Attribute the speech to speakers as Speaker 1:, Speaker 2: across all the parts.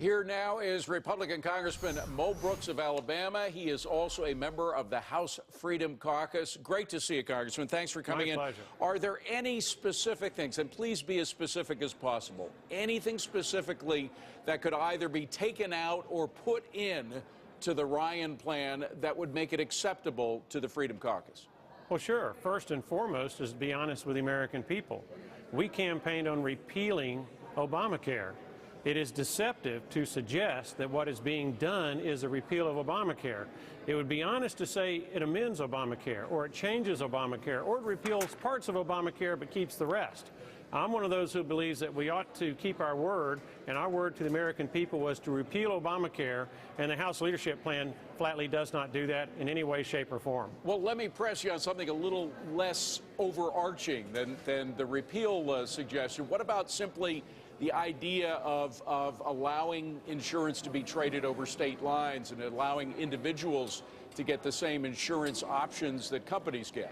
Speaker 1: Here now is Republican Congressman Mo Brooks of Alabama. He is also a member of the House Freedom Caucus. Great to see you, Congressman. Thanks for coming in.
Speaker 2: My pleasure.
Speaker 1: Are there any specific things, and please be as specific as possible, anything specifically that could either be taken out or put in to the Ryan plan that would make it acceptable to the Freedom Caucus?
Speaker 2: Well, sure. First and foremost is to be honest with the American people. We campaigned on repealing ObamaCare. It is deceptive to suggest that what is being done is a repeal of ObamaCare. It would be honest to say it amends ObamaCare, or it changes ObamaCare, or it repeals parts of ObamaCare but keeps the rest. I'm one of those who believes that we ought to keep our word, and our word to the American people was to repeal ObamaCare, and the House Leadership Plan flatly does not do that in any way, shape, or form.
Speaker 1: Well, let me press you on something a little less overarching than the repeal suggestion. What about simply the idea of allowing insurance to be traded over state lines and allowing individuals to get the same insurance options that companies get?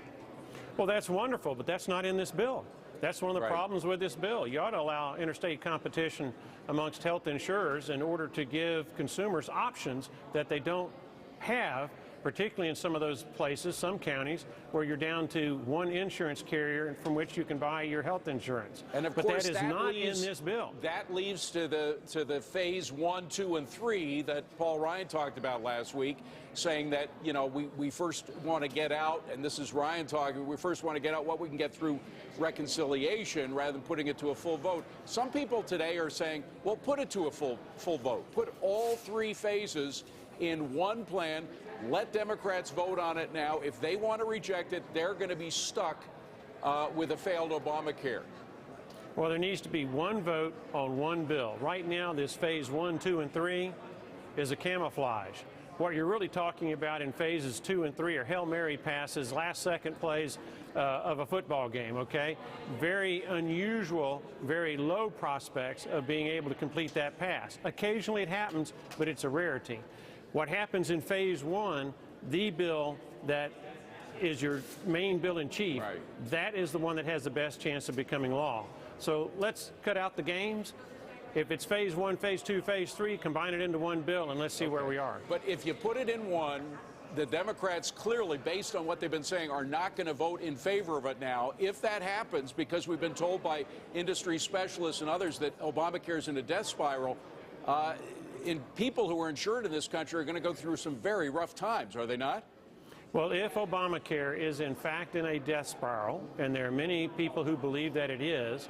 Speaker 2: Well, that's wonderful, but that's not in this bill. That's one of the problems with this bill. You ought to allow interstate competition amongst health insurers in order to give consumers options that they don't have, particularly in some of those places, some counties, where you're down to one insurance carrier from which you can buy your health insurance.
Speaker 1: And of
Speaker 2: course,
Speaker 1: that
Speaker 2: is not in this bill.
Speaker 1: That leads to the phase 1, 2, and 3 that Paul Ryan talked about last week, saying that, you know, we first want to get out, and this is Ryan talking, we first want to get out what we can get through reconciliation rather than putting it to a full vote. Some people today are saying, well, put it to a full vote. Put all 3 phases in one plan. Let Democrats vote on it now. If they want to reject it, they're going to be stuck with a failed Obamacare.
Speaker 2: Well, there needs to be one vote on one bill. Right now, this phase 1, 2, and 3 is a camouflage. What you're really talking about in phases 2 and 3 are Hail Mary passes, last-second plays of a football game, okay? Very unusual, very low prospects of being able to complete that pass. Occasionally it happens, but it's a rarity. What happens in phase 1, the bill that is your main bill in chief, that is the one that has the best chance of becoming law. So let's cut out the games. If it's phase 1, phase 2, phase 3, combine it into one bill, and let's see where we are.
Speaker 1: But if you put it in one, the Democrats clearly, based on what they've been saying, are not going to vote in favor of it now. If that happens, because we've been told by industry specialists and others that Obamacare is in a death spiral, people who are insured in this country are going to go through some very rough times, are they not?
Speaker 2: Well, if Obamacare is in fact in a death spiral, and there are many people who believe that it is,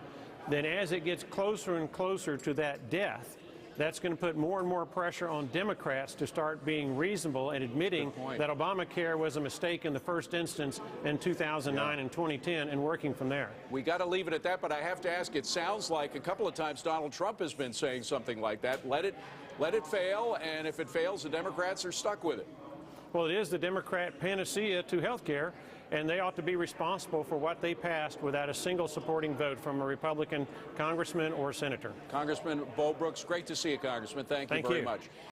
Speaker 2: then as it gets closer and closer to that death, that's going to put more and more pressure on Democrats to start being reasonable and admitting that Obamacare was a mistake in the first instance in 2009 and 2010 and working from there.
Speaker 1: We got to leave it at that, but I have to ask, it sounds like a couple of times Donald Trump has been saying something like that. Let it fail, and if it fails, the Democrats are stuck with it.
Speaker 2: Well, it is the Democrat panacea to health care, and they ought to be responsible for what they passed without a single supporting vote from a Republican congressman or senator.
Speaker 1: Congressman Mo Brooks, great to see you, Congressman. Thank you very much.